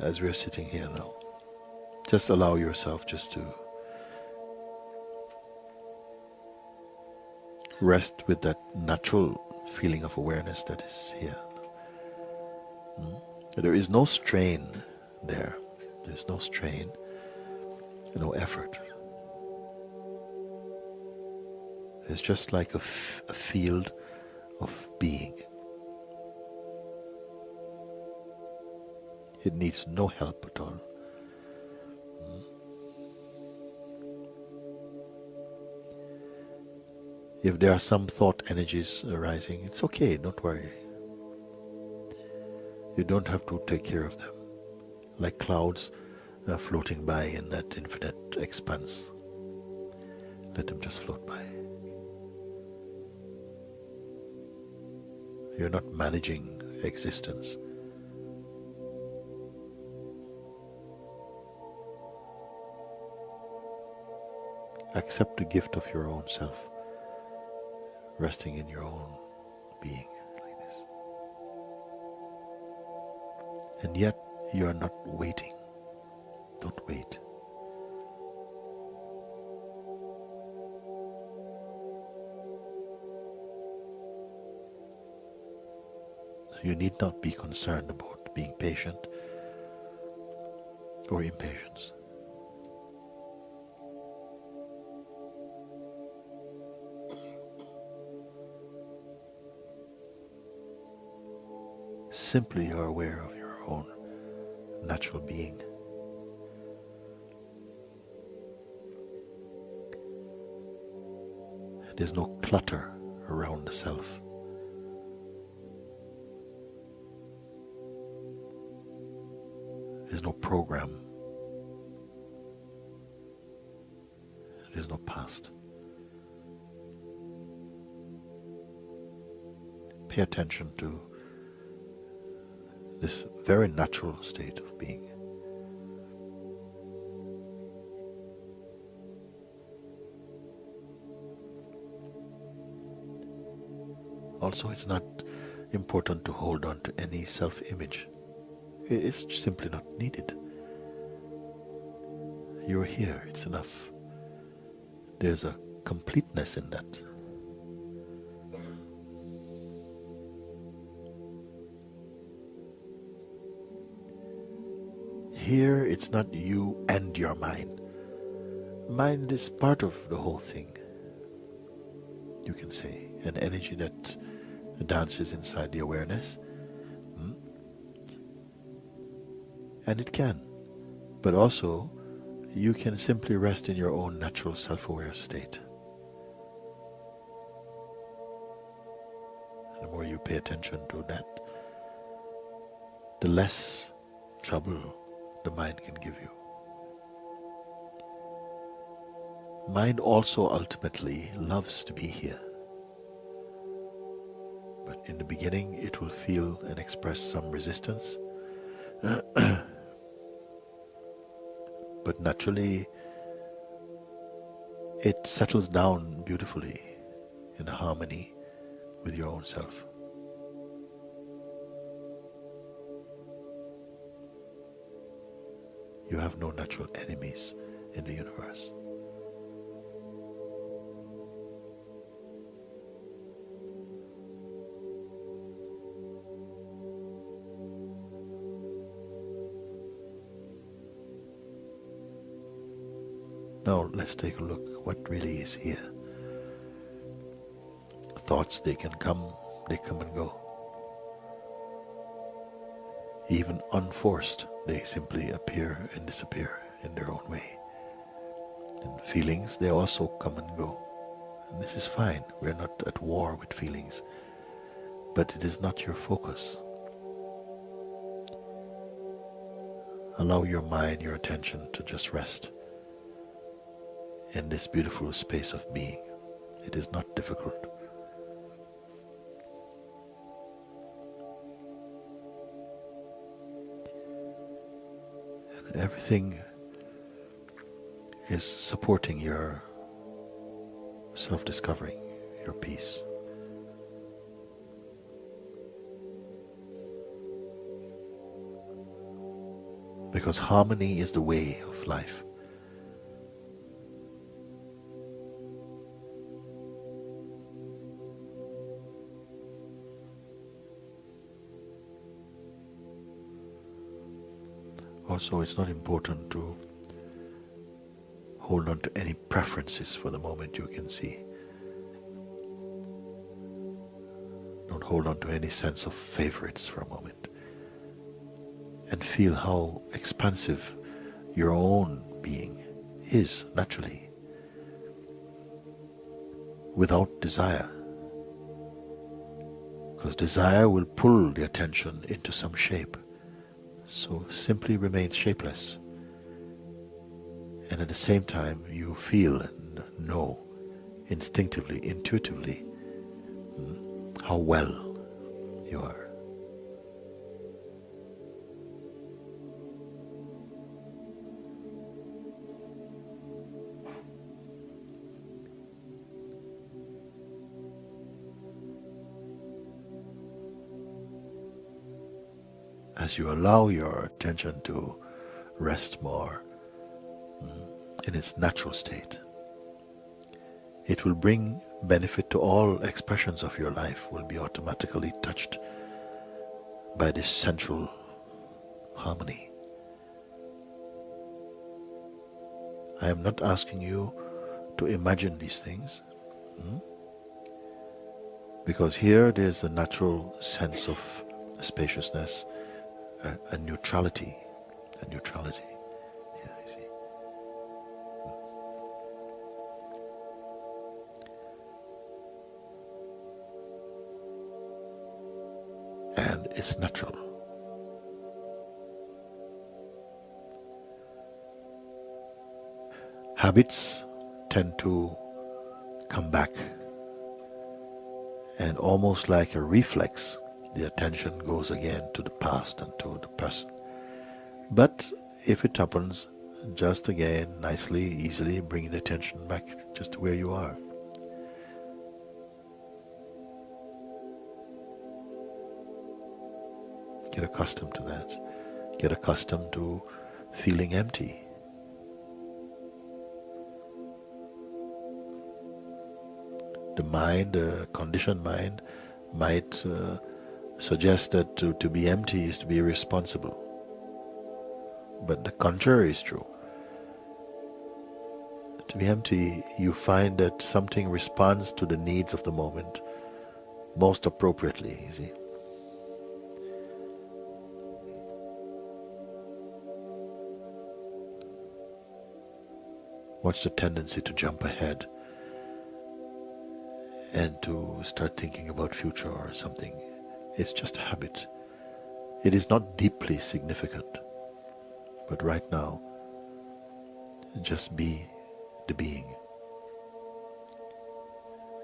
as we're sitting here now, just allow yourself just to rest with that natural feeling of awareness that is here. There is no strain there. There's no strain, no effort. It's just like a field of being. It needs no help at all. If there are some thought energies arising, it's okay, don't worry. You don't have to take care of them. Like clouds floating by in that infinite expanse. Let them just float by. You're not managing existence. Accept the gift of your own self, resting in your own being like this. And yet you are not waiting. Don't wait. So you need not be concerned about being patient or impatience. Simply you are aware of your own natural being. There's no clutter around the self. There's no program. There's no past. Pay attention to this very natural state of being. Also, it's not important to hold on to any self-image. It's simply not needed. You're here, it's enough. There's a completeness in that. Here, it's not you and your mind. Mind is part of the whole thing, you can say. An energy that dances inside the awareness. And it can. But also, you can simply rest in your own natural self-aware state. And the more you pay attention to that, the less trouble the mind can give you. Mind also ultimately loves to be here. But in the beginning, it will feel and express some resistance. But naturally, it settles down beautifully in harmony with your own self. You have no natural enemies in the universe. Now let's take a look what really is here. Thoughts, they come and go. Even unforced, they simply appear and disappear in their own way. And feelings, they also come and go. And this is fine. We're not at war with feelings. But it is not your focus. Allow your mind, your attention to just rest in this beautiful space of being. It is not difficult. And everything is supporting your self-discovery, your peace. because harmony is the way of life. Also, it's not important to hold on to any preferences for the moment. You can see. Don't hold on to any sense of favorites for a moment. And feel how expansive your own being is naturally, without desire. Because desire will pull the attention into some shape. So simply remain shapeless. And at the same time, you feel and know instinctively, intuitively, how well you are. As you allow your attention to rest more in its natural state, it will bring benefit to all expressions of your life, will be automatically touched by this central harmony. I am not asking you to imagine these things, because here there's a natural sense of spaciousness, a neutrality, Yeah, you see. And it's natural. Habits tend to come back, and almost like a reflex, the attention goes again to the past and to the present. But if it happens, just again, nicely, easily bring the attention back just to where you are. Get accustomed to that. Get accustomed to feeling empty. The mind, the conditioned mind, might suggest that to be empty is to be irresponsible. But the contrary is true. To be empty, you find that something responds to the needs of the moment most appropriately, you see. Watch the tendency to jump ahead and to start thinking about future or something. It's just a habit. It is not deeply significant. But right now, just be the being.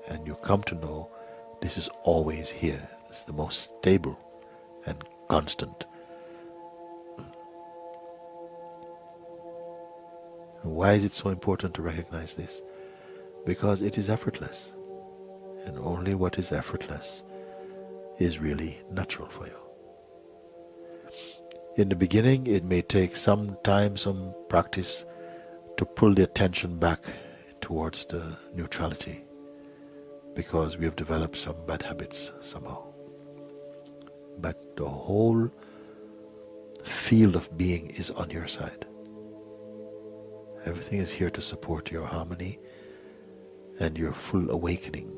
And you come to know this is always here. It's the most stable and constant. And why is it so important to recognize this? Because it is effortless. And only what is effortless is really natural for you. In the beginning, it may take some time, some practice to pull the attention back towards the neutrality, because we have developed some bad habits somehow. But the whole field of being is on your side. Everything is here to support your harmony and your full awakening.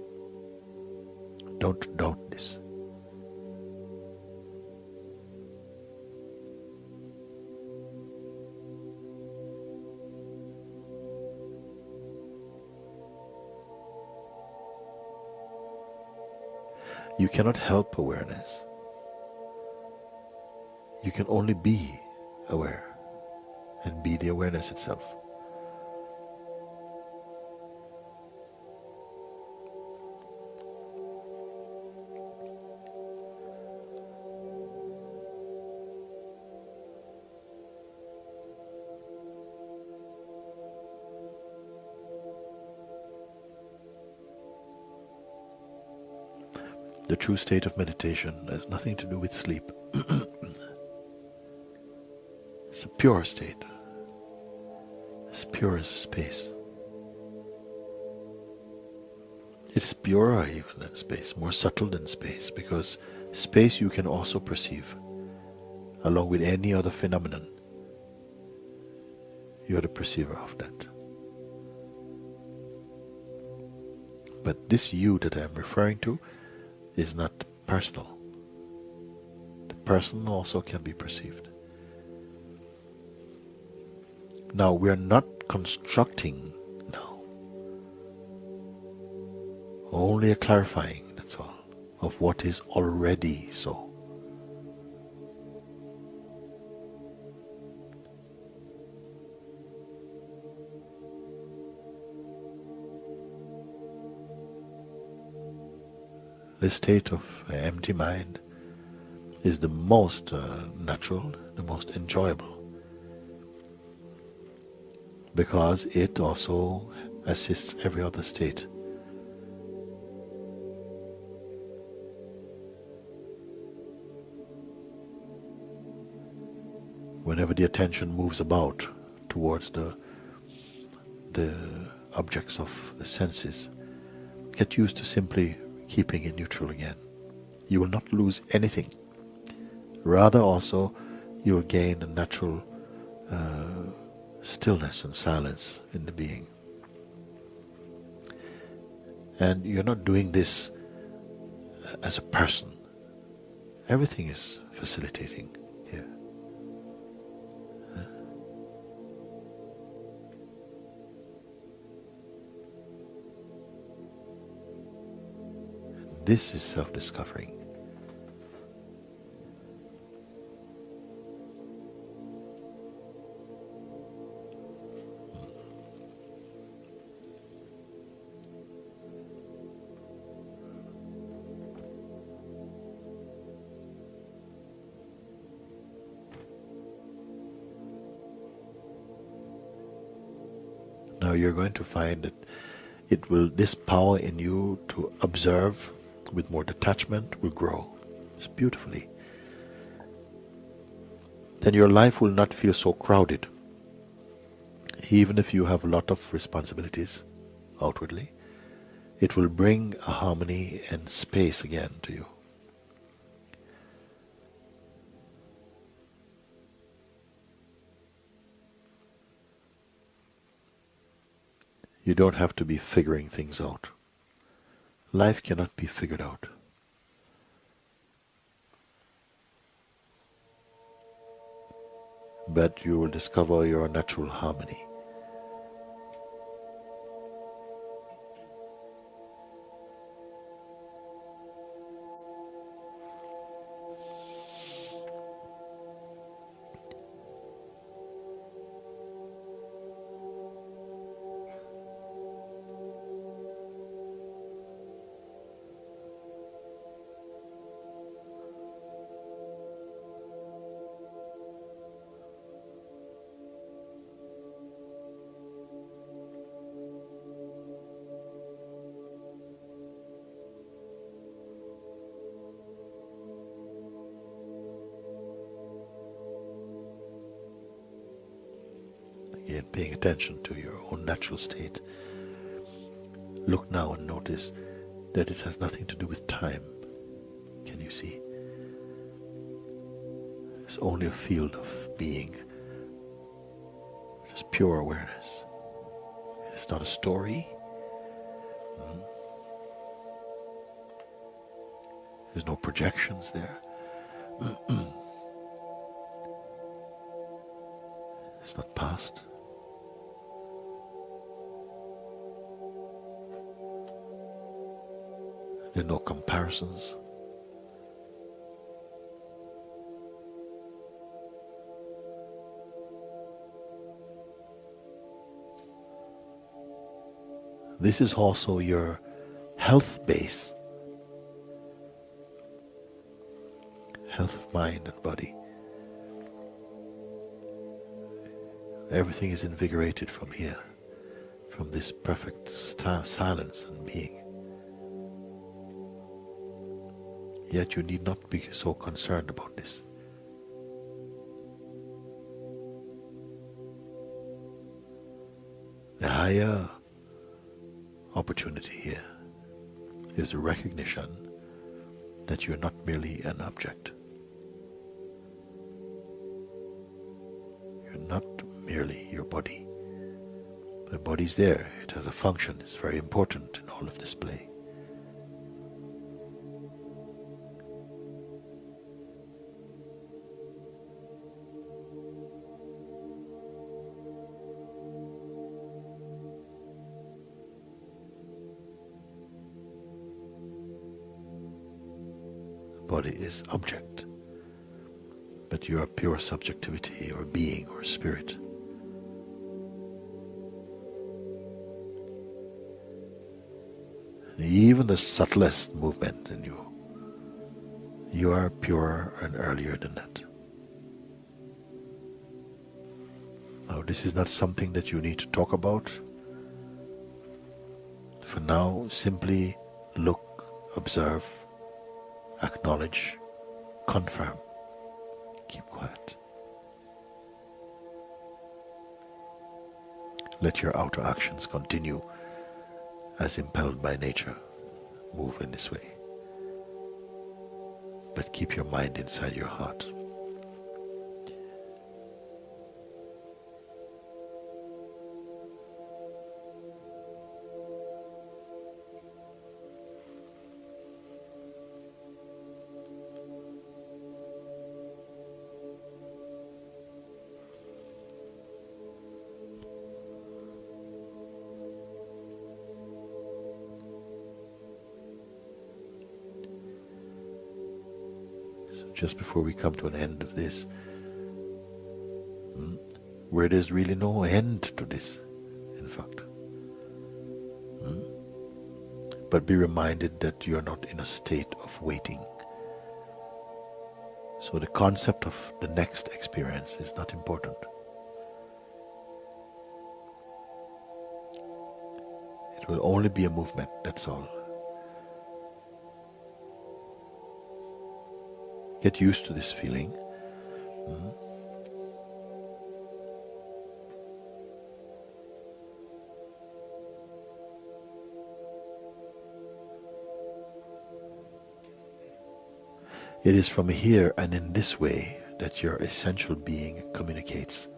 Don't doubt this. You cannot help awareness. You can only be aware and be the awareness itself. The true state of meditation has nothing to do with sleep. It's a pure state, as pure as space. It's purer even than space, more subtle than space, because space you can also perceive, along with any other phenomenon. You are the perceiver of that. But this you that I am referring to is not personal. The person also can be perceived. Now we are not constructing now, only a clarifying, that's all, of what is already so. The state of empty mind is the most natural, the most enjoyable, because it also assists every other state. Whenever the attention moves about towards the objects of the senses, get used to simply keeping it neutral again. You will not lose anything. Rather also, you will gain a natural stillness and silence in the being. And you're not doing this as a person. Everything is facilitating here. This is self-discovering. Now you're going to find that this power in you to observe with more detachment will grow beautifully. Then your life will not feel so crowded. Even if you have a lot of responsibilities outwardly, it will bring a harmony and space again to you. You don't have to be figuring things out. Life cannot be figured out. But you will discover your natural harmony. Again, paying attention to your own natural state. Look now and notice that it has nothing to do with time. Can you see? It's only a field of being, just pure awareness. It's not a story. There's no projections there. It's not past. There are no comparisons. This is also your health base, health of mind and body. Everything is invigorated from here, from this perfect silence and being. Yet you need not be so concerned about this. higher opportunity here is the recognition that you're not merely an object. You're not merely your body. The body's there, it has a function, it's very important in all of this play. Body is object, but you are pure subjectivity or being or spirit. And even the subtlest movement in you, you are purer and earlier than that. Now, this is not something that you need to talk about. For now, simply look, observe, acknowledge, confirm, keep quiet. Let your outer actions continue as impelled by nature. Move in this way. But keep your mind inside your heart. Just before we come to an end of this, where there's really no end to this, in fact. But be reminded that you're not in a state of waiting. So the concept of the next experience is not important. It will only be a movement, that's all. Get used to this feeling. It is from here and in this way that your essential being communicates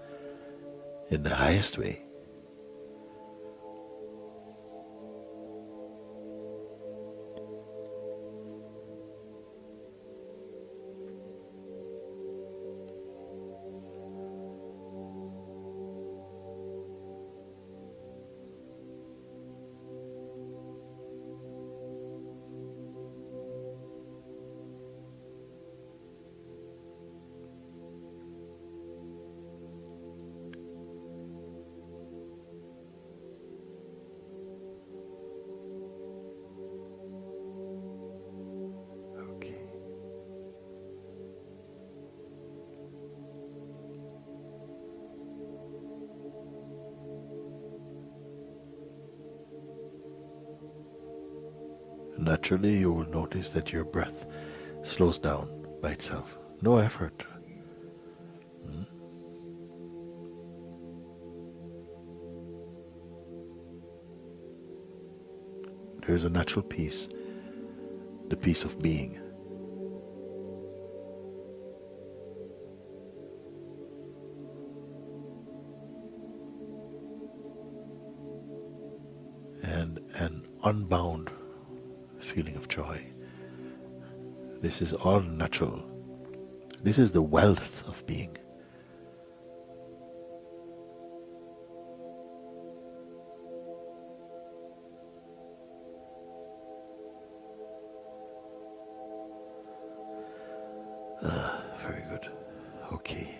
in the highest way. Naturally, you will notice that your breath slows down by itself. No effort. There is a natural peace, the peace of being. And an unbound feeling of joy. This is all natural. This is the wealth of being. Very good. Okay.